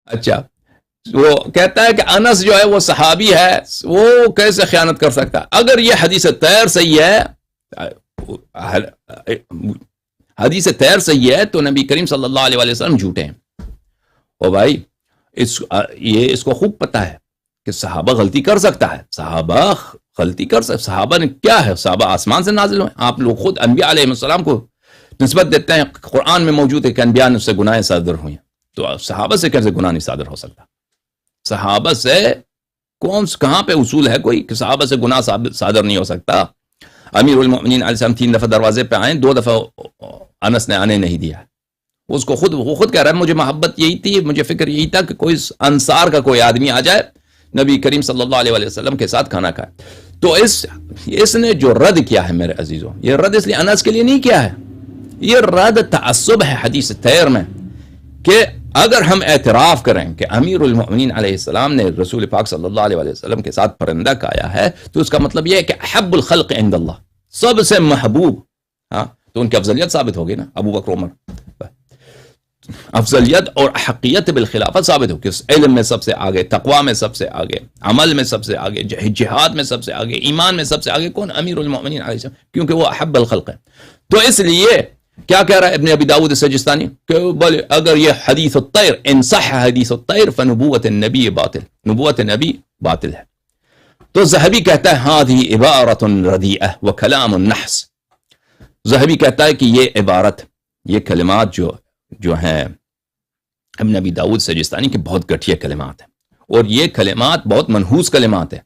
اچھا وہ کہتا ہے کہ انس جو ہے وہ صحابی ہے، وہ کیسے خیانت کر سکتا ہے؟ اگر یہ حدیث طیر صحیح ہے، حدیث طیر صحیح ہے تو نبی کریم صلی اللہ علیہ وسلم جھوٹے ہیں۔ او بھائی اس کو خوب پتا ہے کہ صحابہ غلطی کر سکتا ہے، صحابہ غلطی کر سکتا، صحابہ نے کیا ہے، صحابہ آسمان سے نازل ہوئے۔ آپ لوگ خود انبیاء علیہ السلام کو نسبت دیتے ہیں، قرآن میں موجود ہے کہ انبیاء نے اس سے گناہیں صادر ہوئی ہیں، تو صحابہ سے کیسے گناہ نہیں صادر ہو سکتا؟ صحابہ سے کہاں پہ اصول ہے کوئی کہ صحابہ سے گناہ صادر نہیں ہو سکتا؟ امیر المؤمنین علیہ السلام 3 دفعہ دروازے پہ آئے، 2 دفعہ انس نے آنے نہیں دیا۔ اس کو وہ خود کہہ رہا ہے مجھے محبت یہی تھی، مجھے فکر یہی تھا کہ کوئی انصار کا کوئی آدمی آ جائے نبی کریم صلی اللہ علیہ وسلم کے ساتھ کھانا کھائے۔ تو اس نے جو رد کیا ہے میرے عزیزوں، یہ رد اس لیے انس کے لیے نہیں کیا ہے، یہ رد تعصب ہے حدیث طیر میں، کہ اگر ہم اعتراف کریں کہ امیر المؤمنین علیہ السلام نے رسول پاک صلی اللہ علیہ وسلم کے ساتھ پرندہ کھایا ہے، تو اس کا مطلب یہ ہے کہ احب الخلق عند اللہ، سب سے محبوب، ہاں تو ان کی افضلیت ثابت ہوگی نا، ابو بکر عمر افضلیت اور حقیت بالخلافت ثابت ہو کہ علم میں سب سے آگے، تقوی میں سب سے آگے، عمل میں سب سے آگے، جہاد میں سب سے آگے، ایمان میں سب سے آگے کون؟ امیر المؤمنین علیہ السلام، کیونکہ وہ احب الخلق ہے۔ تو اس لیے کیا کہہ رہا ہے ابن ابی داود السجستانی کہ بولے اگر یہ حدیث الطیر ان صح حدیث الطیر فنبوت النبی باطل، نبوت نبی باطل ہے۔ تو ذہبی کہتا ہے هذه عبارة ردیئہ وکلام النحس، ذہبی کہتا ہے کہ یہ عبارت، یہ کلمات جو ہیں ابن ابی داود سجستانی کے بہت گھٹیا کلمات ہیں، اور یہ کلمات بہت منحوس کلمات ہیں۔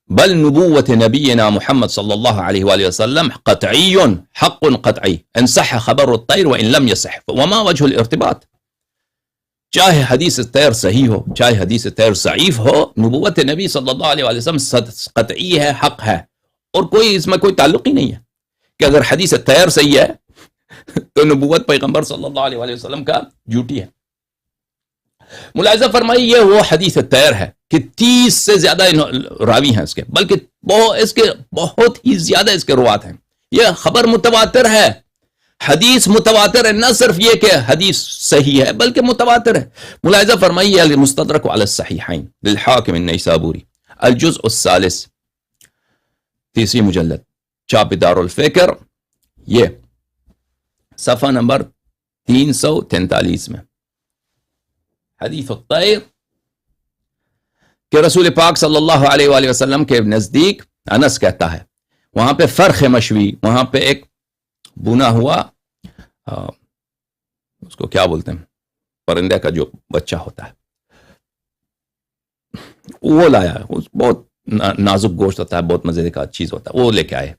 بل نبوت نبینا محمد صلی اللہ علیہ وآلہ وسلم قطعی حق قطعی ان صح خبر الطیر وان لم يصح وما وجه الارتباط، چاہے حدیث طیر صحیح ہو چاہے حدیث طیر ضعیف ہو، نبوت نبی صلی اللہ علیہ وآلہ وسلم قطعی ہے، حق ہے، اور کوئی اس میں کوئی تعلق ہی نہیں ہے کہ اگر حدیث طیر صحیح ہے تو نبوت پیغمبر صلی اللہ علیہ وآلہ وسلم کا جھوٹی ہے۔ ملاحظہ فرمائی یہ وہ حدیث طیر ہے کہ 30 سے زیادہ راوی ہیں اس کے، بلکہ اس کے بہت ہی زیادہ اس کے روات ہیں۔ یہ خبر متواتر ہے، حدیث متواتر ہے، نہ صرف یہ کہ حدیث صحیح ہے بلکہ متواتر ہے۔ ملاحظہ فرمائی المستدرک علی الصحیحین للحاکم النیسابوری الجزء الثالث، 3 مجلد، چاپ دار الفکر، یہ صفحہ نمبر 343 میں حدیث الطیر کہ رسول پاک صلی اللہ علیہ وآلہ وسلم کے نزدیک، انس کہتا ہے وہاں پہ فرخ مشوی، وہاں پہ ایک بنا ہوا اس کو کیا بولتے ہیں، پرندے کا جو بچہ ہوتا ہے، وہ لایا، بہت نازک گوشت ہوتا ہے، بہت مزے کا چیز ہوتا ہے، وہ لے کے آئے۔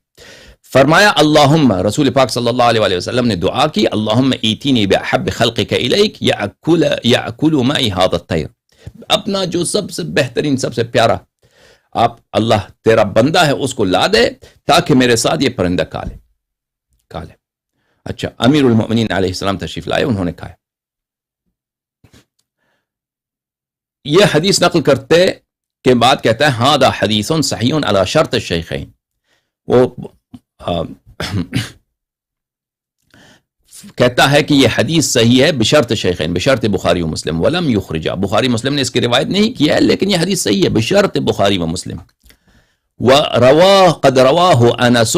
فرمایا اللہم، رسول پاک صلی اللہ علیہ وآلہ وسلم نے دعا کی، اللہم ایتینی بأحب خلقک الیک یأکل معی ھذا الطیر، اپنا جو سب سے بہترین، سب سے پیارا آپ اللہ تیرا بندہ ہے اس کو لا دے تاکہ میرے ساتھ یہ پرندہ کھا لے۔ اچھا، امیر المؤمنین علیہ السلام تشریف لائے، انہوں نے کھایا۔ یہ حدیث نقل کرتے کے بعد کہتا ہے ھذا حدیث صحیح علی شرط الشیخین، وہ کہتا ہے کہ یہ حدیث صحیح ہے بشرط شیخین، بشرط بخاری و مسلم، ولم یخرجہ، بخاری مسلم نے اس کی روایت نہیں کیا ہے لیکن یہ حدیث صحیح ہے بشرط بخاری و مسلم۔ قد رواہ انس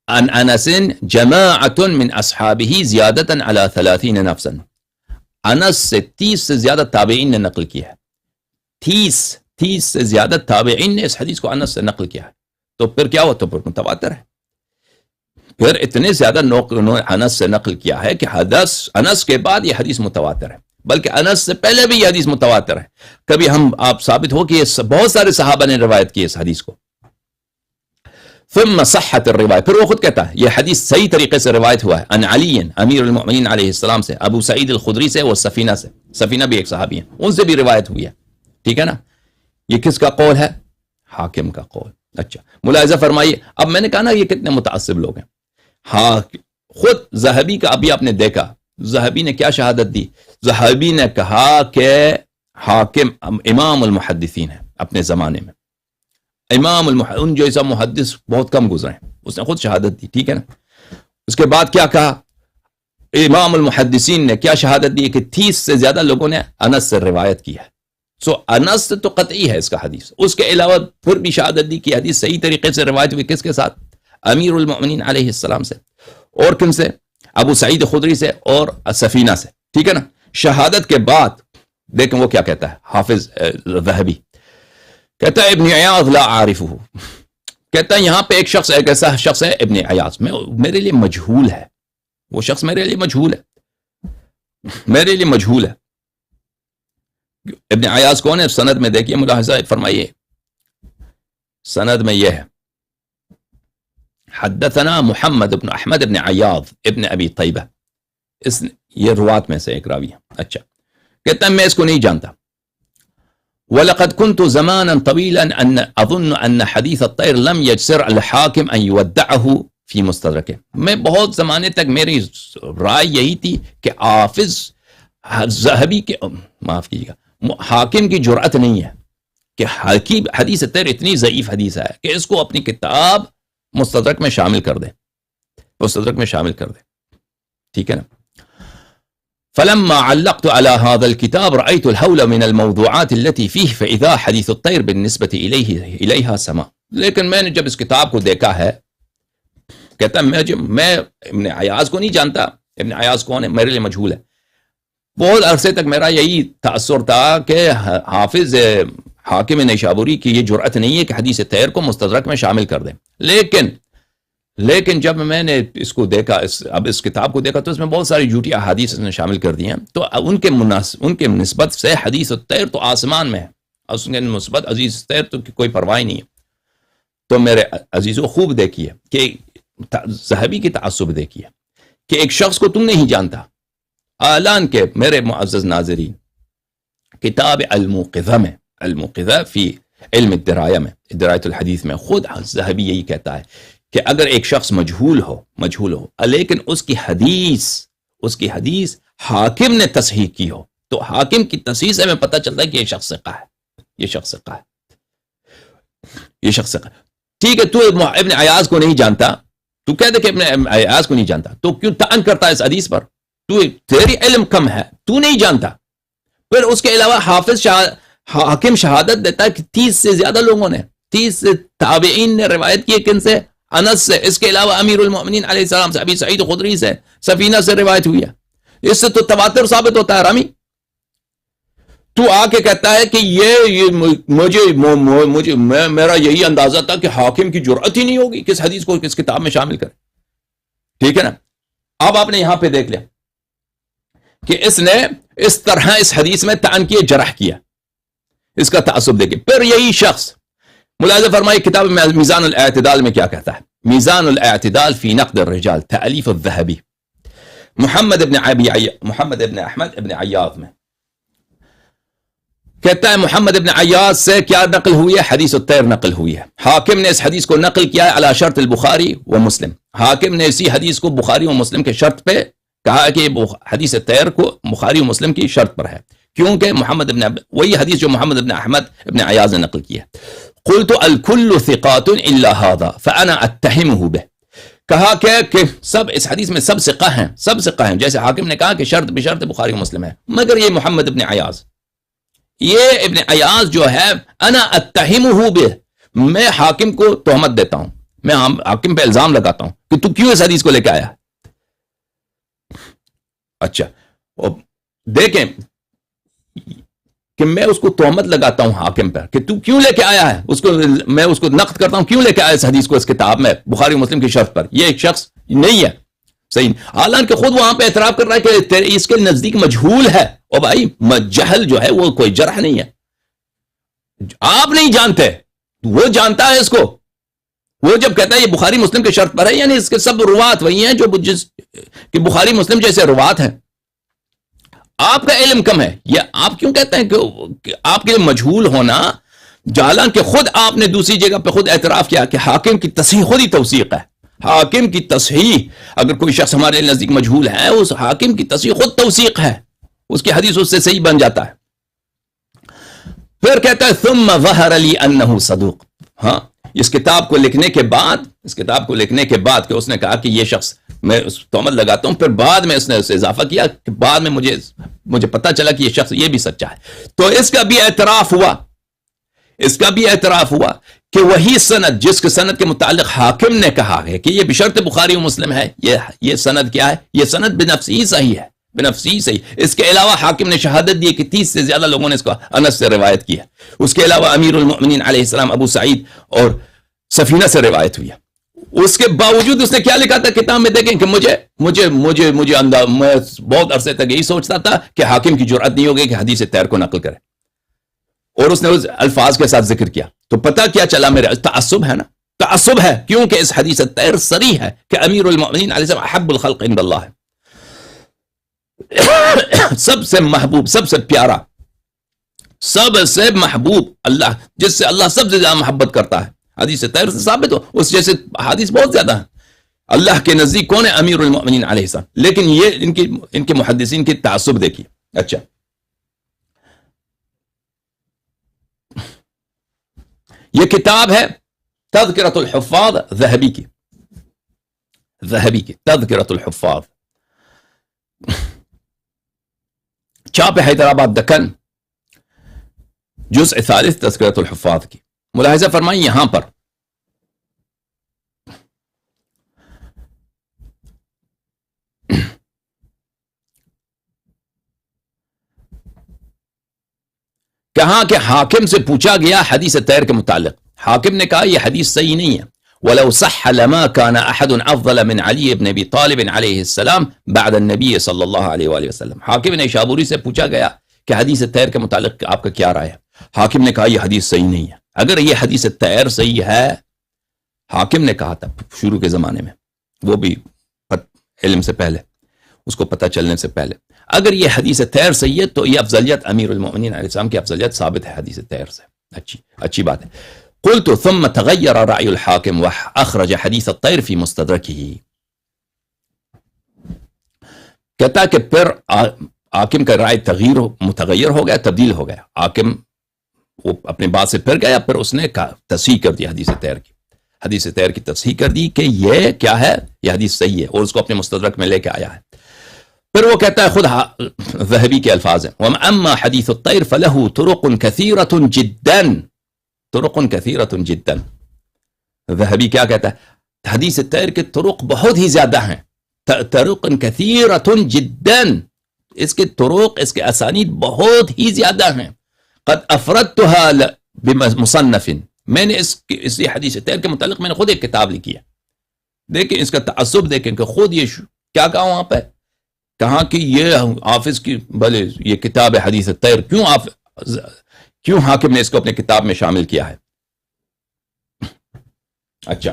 عن انس جماعت من اصحابہ زیادتا علی 30 نفسا، انس سے 30 سے زیادہ تابعین نے نقل کیا ہے، 30 سے زیادہ تابعین نے اس حدیث کو انس سے نقل کیا ہے، تو پھر کیا ہو، تو پھر متواتر ہے۔ پھر اتنے زیادہ انہوں نے انس سے نقل کیا ہے کہ انس کے بعد یہ حدیث متواتر ہے، بلکہ انس سے پہلے بھی یہ حدیث متواتر ہے۔ کبھی آپ ثابت ہو کہ یہ بہت سارے صحابہ نے روایت کی اس حدیث کو۔ ثم صحت الروایت، پھر وہ خود کہتا ہے یہ حدیث صحیح طریقے سے روایت ہوا ہے، ان علی امیر المؤمنین علیہ السلام سے، ابو سعید الخدری سے، وہ سفینہ سے، سفینہ بھی ایک صحابی ہیں، ان سے بھی روایت ہوئی ہے، ٹھیک ہے نا۔ یہ کس کا قول ہے؟ حاکم کا قول۔ اچھا، ملاحظہ فرمائیے، اب میں نے کہا نا یہ کتنے متعصب لوگ ہیں۔ ہاں، خود ذہبی کا ابھی آپ نے دیکھا، ذہبی نے کیا شہادت دی؟ ذہبی نے کہا کہ حاکم امام المحدثین ہے اپنے زمانے میں، ان جیسا محدث بہت کم گزرے ہیں، اس نے خود شہادت دی، ٹھیک ہے نا۔ اس کے بعد کیا کہا؟ امام المحدثین نے کیا شہادت دی کہ 30 سے زیادہ لوگوں نے انس سے روایت کی ہے. سو انس تو قطعی ہے اس کا حدیث. اس کے علاوہ پھر بھی شہادت دی کہ حدیث صحیح طریقے سے روایت ہوئی کس کے ساتھ؟ امیر المؤمنین علیہ السلام سے. اور کن سے؟ ابو سعید خدری سے اور سفینہ سے. ٹھیک ہے نا. شہادت کے بعد دیکھیں وہ کیا کہتا ہے حافظ ذہبی، کہتا ہے ابن عیاض لا عارفہ، کہتا ہے یہاں پہ ایک ایسا شخص ہے ابن عیاض، میرے لیے مجہول ہے، وہ شخص میرے لیے مجہول ہے، میرے لیے مجہول ہے. ابن عیاض کون ہے؟ سند میں دیکھیے ملاحظہ فرمائیے، سند میں یہ ہے حدثنا محمد بن احمد بن عیاض ابن ابی طیبہ، یہ روات میں سے ایک راوی ہے. اچھا، کہتا ہے میں اس کو نہیں جانتا. وَلَقَدْ كُنْتُ زَمَانًا طَوِيلًا أَنَّ أَظُنُّ أَنَّ حَدِيثَ الطَّيْرِ لَمْ يَجْسِرْ الْحَاكِمْ أَنْ يُوَدَّعَهُ فِي مُسْتَدْرَكِهِ. میں بہت زمانے تک میری رائے یہی تھی کہ حافظ ذہبی کے معاف کیجیے گا حاکم کی جرأت نہیں ہے کہ حدیث الطیر اتنی ضعیف حدیث ہے کہ اس کو اپنی کتاب مستدرک میں شامل کر دے، مستدرک میں شامل کر دے. ٹھیک ہے نا. فلما علقت على هذا الكتاب رأيت الهول من الموضوعات التي فيه فإذا حديث الطير بالنسبة إليها سما. لیکن میں نے جب اس کتاب کو دیکھا ہے، کہتا میں ابن عیاض کو نہیں جانتا. ابن عیاض کون ہے؟ میرے لیے مجہول ہے. بہت عرصے تک میرا یہی تأثر تھا کہ حافظ حاکم نیشابوری کی یہ جرأت نہیں ہے کہ حدیث طیر کو مستدرک میں شامل کر دیں. لیکن جب میں نے اس کو دیکھا، اب اس کتاب کو دیکھا تو اس میں بہت ساری جھوٹی احادیث نے شامل کر دی ہیں. تو ان کے نسبت سے حدیث الطیر تو آسمان میں ہے، اس کے نسبت عزیز طیر تو کوئی پرواہ نہیں ہے. تو میرے عزیزو خوب دیکھیے کہ ذہبی کی تعصب دیکھیے کہ ایک شخص کو تم نہیں جانتا. اعلان کے میرے معزز ناظرین، کتاب الموقظہ میں، الموقظہ فی علم الدرایہ میں، درایۃ الحدیث میں خود ذہبی یہی کہتا ہے کہ اگر ایک شخص مجہول ہو لیکن اس کی حدیث حاکم نے تصحیح کی ہو تو حاکم کی تصحیح سے ہمیں پتہ چلتا ہے کہ یہ شخص ثقہ ہے، یہ شخص ثقہ ہے، یہ شخص ثقہ. ٹھیک ہے، تو ابن عیاض کو نہیں جانتا، تو کہہ دے کہ ابن عیاض کو نہیں جانتا، تو کیوں طعن کرتا ہے اس حدیث پر؟ تیری علم کم ہے، تو نہیں جانتا. پھر اس کے علاوہ حاکم شہادت دیتا ہے کہ 30 سے زیادہ لوگوں نے، 30 سے تابعین نے روایت کی. کن سے؟ انس سے. اس کے علاوہ امیر المؤمنین علیہ السلام سے، ابی سعید خدری سے، سفینہ سے روایت ہوئی ہے. اس سے تو تواتر ثابت ہوتا ہے. رامی تو آ کے کہتا ہے کہ مجھے میرا یہی اندازہ تھا کہ حاکم کی جرأت ہی نہیں ہوگی کس حدیث کو کس کتاب میں شامل کرے. ٹھیک ہے نا. اب آپ نے یہاں پہ دیکھ لیا کہ اس نے اس طرح اس حدیث میں طعن کیے، جرح کیا، اس کا تعصب دیکھیں. پھر یہی شخص ملاحظہ فرمائے کتاب میزان الاعتدال میں کیا کہتا ہے. میزان الاعتدال فی نقد الرجال، تألیف الذہبی، محمد ابن احمد ابن عیاض میں کہتا ہے محمد ابن عیاض سے کیا نقل ہوئی ہے؟ حدیث الطیر نقل ہوئی ہے. حاکم نے اس حدیث کو نقل کیا ہے علی شرط البخاری و مسلم. حاکم نے اسی حدیث کو بخاری و مسلم کے شرط پہ کہا کہ حدیث طیر کو بخاری و مسلم کی شرط پر ہے، کیونکہ وہی حدیث جو محمد ابن احمد ابن عیاض نے نقل کی ہے. قلت الکل ثقات الا هذا فانا اتهمه به. کہا کہ سب اس حدیث میں سب ثقہ ہیں، سب ثقہ ہیں. جیسے حاکم نے کہا کہ شرط بشرط بخاری و مسلم ہے، مگر یہ محمد ابن عیاض، یہ ابن عیاض جو ہے انا اتهمه به، میں حاکم کو تہمت دیتا ہوں، میں حاکم پہ الزام لگاتا ہوں کہ تو کیوں اس حدیث کو لے کے آیا. اچھا دیکھیں کہ میں اس کو تہمت لگاتا ہوں حاکم پر کہ تو کیوں لے کے آیا ہے، میں اس کو نقد کرتا ہوں کیوں لے کے آیا اس حدیث کو اس کتاب میں بخاری مسلم کی شرط پر. یہ ایک شخص نہیں ہے صحیح، حالانکہ خود وہاں پہ اعتراف کر رہا ہے کہ اس کے نزدیک مجہول ہے. اور بھائی جہل جو ہے وہ کوئی جرح نہیں ہے، آپ نہیں جانتے، وہ جانتا ہے اس کو. وہ جب کہتا ہے یہ بخاری مسلم کی شرط پر ہے، یعنی اس کے سب روات وہی ہیں جو کہ بخاری مسلم جیسے روات ہیں. آپ کا علم کم ہے. یہ آپ کیوں کہتے ہیں کہ آپ کے مجہول ہونا، حالانکہ خود آپ نے دوسری جگہ پہ خود اعتراف کیا کہ حاکم کی تصحیح خود ہی توثیق ہے. حاکم کی تصحیح، اگر کوئی شخص ہمارے نزدیک مجہول ہے، اس حاکم کی تصحیح خود توثیق ہے، اس کی حدیث اس سے صحیح بن جاتا ہے. پھر کہتا ہے ثم ظہر لی انہ صدوق. ہاں اس کتاب کو لکھنے کے بعد کہ اس نے کہا کہ یہ شخص میں تہمت لگاتا ہوں، پھر بعد میں اس نے اسے اضافہ کیا کہ بعد میں مجھے پتا چلا کہ یہ شخص یہ بھی سچا ہے، تو اس کا بھی اعتراف ہوا کہ وہی سند جس کے سند کے متعلق حاکم نے کہا ہے کہ یہ بشرط بخاری و مسلم ہے، یہ سند کیا ہے؟ یہ سند بنفسی صحیح ہے، بنفسی صحیح۔ اس کے علاوہ حاکم نے شہادت دی کہ 30 سے زیادہ لوگوں نے اس کو انس سے روایت کی ہے، اس کے علاوہ امیر المؤمنین علیہ السلام ابو سعید اور سفینہ سے روایت ہوئی ہے۔ اس کے باوجود اس نے کیا لکھا تھا کتاب میں؟ دیکھیں کہ مجھے انداز، میں بہت عرصے تک یہی سوچتا تھا کہ حاکم کی جرأت نہیں ہوگی کہ حدیث طیر کو نقل کرے، اور اس نے اس الفاظ کے ساتھ ذکر کیا، تو پتہ کیا چلا؟ میرے تعصب ہے نا، تعصب ہے، کیونکہ اس حدیث طیر صریح ہے کہ امیر المؤمنین علیہ السلام احب الخلق عند اللہ ہے، سب سے محبوب، سب سے پیارا، سب سے محبوب، اللہ جس سے اللہ سب سے زیادہ محبت کرتا ہے، حدیث طیر سے ثابت ہو، اس جیسے حدیث بہت زیادہ ہیں۔ اللہ کے نزدیک کون ہے؟ امیر المؤمنین علیہ السلام۔ لیکن یہ ان کے محدثین کی تعصب دیکھیے۔ اچھا، یہ کتاب ہے تذکرۃ الحفاظ ذہبی کی تذکرۃ الحفاظ، چھاپ حیدرآباد دکن، جزء ثالث تذکرۃ الحفاظ کی۔ ملاحظہ فرمائیں یہاں پر کہاں کہ حاکم سے پوچھا گیا حدیث طیر کے متعلق، حاکم نے کہا یہ حدیث صحیح نہیں ہے، وَلَوْ صَحَّ لَمَا كَانَ أَحَدٌ أَفْضَلَ مِنْ عَلِيِّ بْنِ أَبِي طَالِبٍ عَلَيْهِ السَّلَامِ بَعْدَ النَّبِيِّ صلی اللہ علیہ وآلہ وسلم۔ حاکم نے شابوری سے پوچھا گیا کہ حدیث طیر کے متعلق آپ کا کیا رائے ہے؟ حاکم نے کہا یہ حدیث صحیح نہیں ہے۔ اگر یہ حدیث طیر صحیح ہے، حاکم نے کہا تھا شروع کے زمانے میں، وہ بھی علم سے پہلے، اس کو پتہ چلنے سے پہلے، اگر یہ حدیث طیر صحیح ہے تو یہ افضلیت امیر المؤمنین علیہ السلام کی افضلیت ثابت ہے حدیث طیر سے۔ اچھی بات ہے۔ قلت ثم تغیر رأی الحاکم واخرج حدیث الطیر فی مستدرکہ، کہتا ہے کہ پھر حاکم کا رائے متغیر ہو گیا، تبدیل ہو گیا، حاکم وہ اپنے بات سے پھر گیا، پھر اس نے تصحیح کر دی حدیث طیر کی تصحیح کر دی کہ یہ کیا ہے، یہ حدیث صحیح ہے، اور اس کو اپنے مستدرک میں لے کے آیا ہے۔ پھر وہ کہتا ہے خود ذہبی کے الفاظ ہیں، وَأَمَّا حَدِيثُ الطَّيْرِ فَلَهُ طُرُقٌ كَثِيرَةٌ جِدًّا۔ ذہبی کیا کہتا ہے؟ حدیث طیر کے طرق بہت ہی زیادہ ہیں، طرق كثيرة جداً، اس کے طرق، اس کے اسانید بہت ہی زیادہ ہیں۔ قد افردتها بمصنف، میں نے اس حدیث طیر کے متعلق میں نے خود ایک کتاب لکھی ہے۔ دیکھیں اس کا تعصب، دیکھیں کہ خود یہ کیا کہا وہاں پہ، کہاں کہ یہ حافظ کی بھلے یہ کتاب حدیث طیر، کیوں حاکم نے اس کو اپنے کتاب میں شامل کیا ہے؟ اچھا،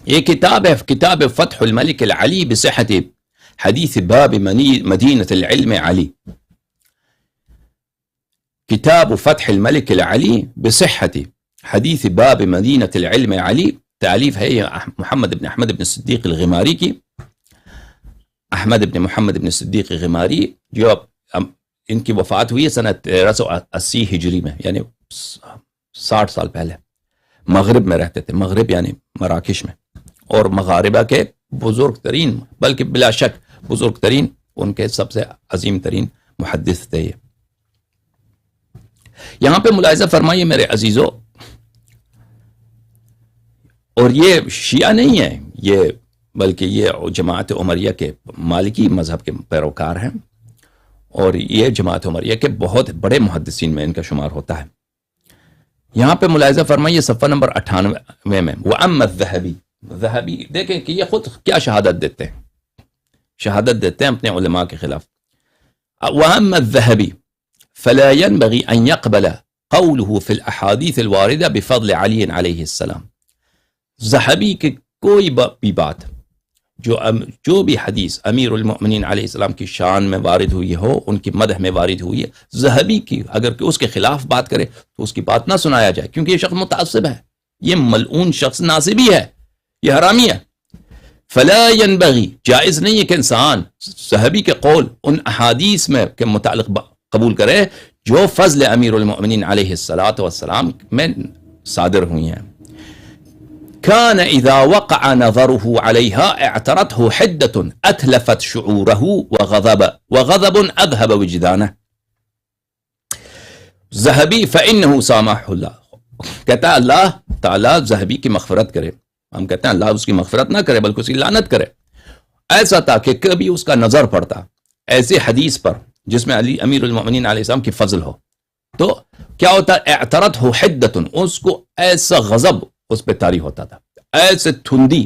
یہ کتاب ہے کتاب فتح الملک العلی بصحت حدیث باب مدینة العلم علی، کتاب فتح الملک العلی بصحت حدیث باب مدینة العلم علی، تالیف ہے یہ محمد بن احمد بن صدیق الغماری کی، احمد بن محمد بن صدیق غماری، جو ان کی وفات ہوئی ہے سنہ 1380 ہجری میں، یعنی 60 سال پہلے۔ مغرب میں رہتے تھے، مغرب یعنی مراکش میں، اور مغاربہ کے بزرگ ترین، بلکہ بلا شک بزرگ ترین، ان کے سب سے عظیم ترین محدث تھے یہ۔ یہاں پہ ملاحظہ فرمائیے میرے عزیزو، اور یہ شیعہ نہیں ہے یہ، بلکہ یہ جماعت عمریہ کے مالکی مذہب کے پیروکار ہیں، اور یہ جماعت عمریہ کے بہت بڑے محدثین میں ان کا شمار ہوتا ہے۔ یہاں پہ ملاحظہ فرمائیے صفحہ نمبر 98 میں، وَأَمَّا الذَّهَبِي، ذہبی دیکھیں کہ یہ خود کیا شہادت دیتے ہیں اپنے علماء کے خلاف۔ وَأَمَّا الذَّهَبِي فَلَا يَنبَغِي أَن يَقْبَلَ قَوْلُهُ فِي الْأَحَادِيثِ الْوَارِدَةِ بِفَضْلِ عَلِيٍّ عَلَيْهِ السَّلَامِ، ذہبی کی کوئی بھی بات جو بھی حدیث امیر المؤمنین علیہ السلام کی شان میں وارد ہوئی ہو، ان کی مدح میں وارد ہوئی ہے، ذہبی کی اگر کہ اس کے خلاف بات کرے تو اس کی بات نہ سنایا جائے، کیونکہ یہ شخص متعصب ہے، یہ ملعون شخص ناصبی ہے، یہ حرامی ہے۔ فلا ينبغي، جائز نہیں ہے کہ انسان ذہبی کے قول ان احادیث میں کے متعلق قبول کرے جو فضل امیر المؤمنین علیہ السلام میں صادر ہوئی ہیں۔ كان اذا وقع نظره عليها اعترته حدة اتلفت شعوره وغضب اذهب وجدانه۔ ذہبی فانه سامح اللہ، کہتا ہے اللہ تعالیٰ ذہبی کی مغفرت کرے، ہم کہتے ہیں اللہ اس کی مغفرت نہ کرے بلکہ اس کی لعنت کرے، ایسا تھا کہ کبھی اس کا نظر پڑتا ایسے حدیث پر جس میں علی امیر المؤمنین علیہ السلام کی فضل ہو، تو کیا ہوتا ہے، اعترته حدة، اس کو ایسا غضب اس پہ طاری ہوتا تھا، ایسے تھندی،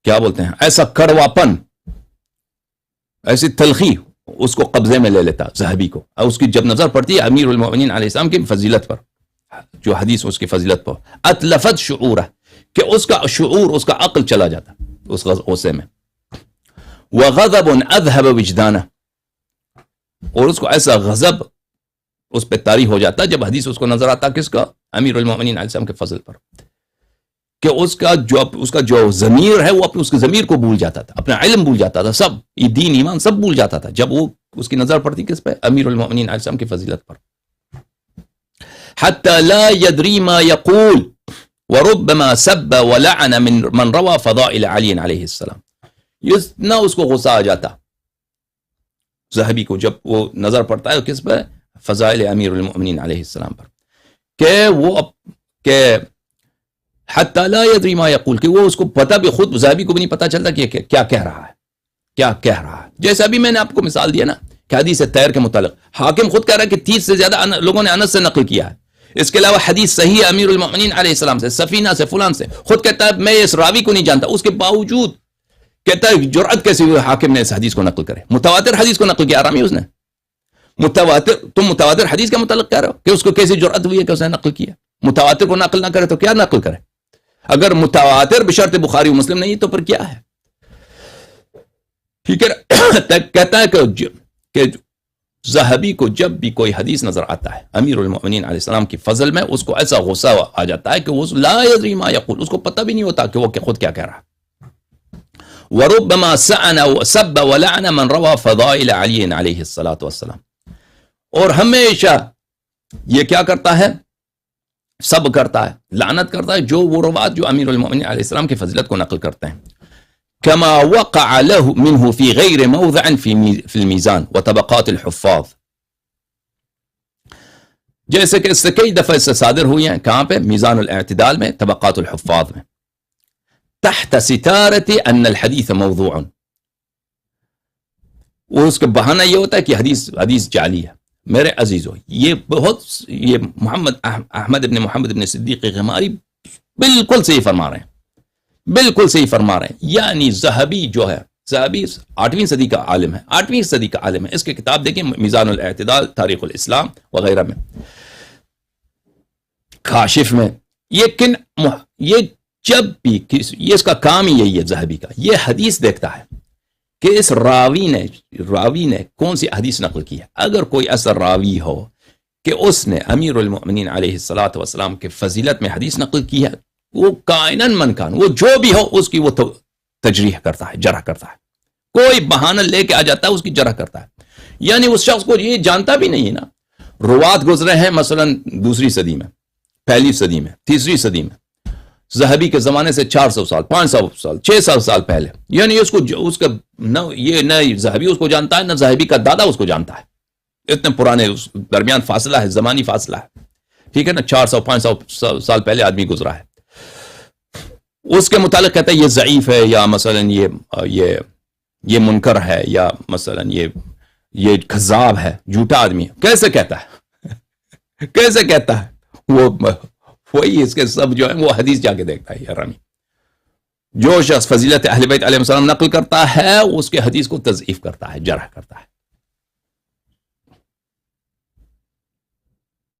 کیا بولتے ہیں، ایسا کڑواپن، ایسی تلخی اس کو قبضے میں لے لیتا ذہبی کو، اور اس کی جب نظر پڑتی ہے امیر المؤمنین علیہ السلام کی فضیلت پر، جو حدیث اس کی فضیلت پر، اتلفت شعورہ، کہ اس کا شعور، اس کا عقل چلا جاتا اس غصے میں، وغضب اذهب وجدانہ، اور اس کو ایسا غضب اس پہ طاری ہو جاتا جب حدیث اس کو نظر آتا کس کا، امیر المؤمنین علیہ السلام کے فضل پر، کہ اس کا جو ضمیر ہے وہ اپنے اس کے ضمیر کو بھول جاتا تھا، اپنا علم بھول جاتا تھا، سب یہ دین ایمان سب بھول جاتا تھا جب وہ اس کی نظر پڑتی کس پہ، امیر المؤمنین علیہ السلام کی فضیلت پر۔ حتی لا يدری ما یقول وربما سب ولعن من روى فضائل علی علیہ السلام، اتنا اس کو غصہ آ جاتا ذہبی کو جب وہ نظر پڑتا ہے کس پہ، فضائل امیر المؤمنین علیہ السلام پر، کہ حتی لا یدری ما یقول، کہ وہ اس کو پتہ بھی، خود ذہبی کو بھی نہیں پتہ چلتا کہ کیا کہہ رہا ہے، کیا کہہ رہا ہے۔ جیسے ابھی میں نے آپ کو مثال دیا نا کہ حدیث طیر کے متعلق حاکم خود کہہ رہا ہے کہ 30 سے زیادہ لوگوں نے انس سے نقل کیا ہے، اس کے علاوہ حدیث صحیح امیر المؤمنین علیہ السلام سے، سفینہ سے، فلان سے، خود کہتا ہے میں اس راوی کو نہیں جانتا، اس کے باوجود کہتا ہے جرأت کیسے ہوئی حاکم نے اس حدیث کو نقل کرے، متواتر حدیث کو نقل کیا آرامی اس نے، تم متواتر حدیث کا متعلق کہہ رہے ہو کہ اس کو کیسی جرأت ہوئی ہے کہ اس نے نقل کیا، متواتر کو نقل نہ کرے تو کیا نقل کرے، اگر متواتر بشرط بخاری و مسلم نہیں تو پھر کیا ہے، ٹھیک ہے۔ کہتا ہے کہ ذہبی کو جب بھی کوئی حدیث نظر آتا ہے امیر المؤمنین علیہ السلام کی فضل میں، اس کو ایسا غصہ آ جاتا ہے کہ وہ لا یدری ما یقول، اس کو پتہ بھی نہیں ہوتا کہ وہ خود کیا کہہ رہا ہے۔ وربما سب ولعن من روى فضائل علی علیہ السلام، اور ہمیشہ یہ کیا کرتا ہے، سب کرتا ہے، لعنت کرتا ہے جو وہ روات جو امیر المؤمنین علیہ السلام کی فضیلت کو نقل کرتے ہیں۔ كما وقع له منه في غير موضع في الميزان وطبقات الحفاظ، جیسے کہ اس سے کئی دفعہ اس سے صادر ہوئی ہیں، کہاں پہ، میزان الاعتدال میں، طبقات الحفاظ میں، تحت ستارة ان الحديث موضوع، وہ اس کا بہانہ یہ ہوتا ہے کہ حدیث جعلی ہے۔ میرے عزیزو، یہ محمد احمد ابن محمد ابن صدیق غماری بالکل صحیح فرما رہے ہیں، بالکل صحیح فرما رہے ہیں، یعنی ذہبی جو ہے، ذہبی 8ویں صدی کا عالم ہے، 8ویں صدی کا عالم ہے، اس کی کتاب دیکھیں میزان الاعتدال، تاریخ الاسلام وغیرہ میں، کاشف میں، یہ جب بھی یہ اس کا کام ہی یہی ہے ذہبی کا، یہ حدیث دیکھتا ہے کہ اس راوی نے کون سی حدیث نقل کی ہے، اگر کوئی ایسا راوی ہو کہ اس نے امیر المؤمنین علیہ السلام کے فضیلت میں حدیث نقل کی ہے، وہ کائناً من کان، وہ جو بھی ہو اس کی وہ تجریح کرتا ہے، جرح کرتا ہے، کوئی بہانہ لے کے آ جاتا ہے اس کی جرح کرتا ہے، یعنی اس شخص کو یہ جانتا بھی نہیں ہے نا، روات گزرے ہیں مثلا 2 صدی میں، 1 صدی میں، 3 صدی میں، ذہبی کے زمانے سے 400 سال، 500 سال، 600 سال پہلے، یعنی اس کا نہ ذہبی اس کو جانتا ہے، نہ ذہبی کا دادا اس کو جانتا ہے، اتنے پرانے اس درمیان فاصلہ ہے، زمانی فاصلہ ہے، ٹھیک ہے نا، 400-500 سال پہلے آدمی گزرا ہے، اس کے متعلق کہتا ہے یہ ضعیف ہے، یا مثلا یہ منکر ہے، یا مثلا یہ کذاب ہے، جھوٹا آدمی ہے، کیسے کہتا ہے کیسے کہتا ہے، وہی اس کے سب جو ہے وہ حدیث جا کے دیکھتا ہے، حرامی۔ جو شخص فضیلت اہل بیت علیہ السلام نقل کرتا ہے اس کے حدیث کو تضعیف کرتا ہے، جرح کرتا ہے،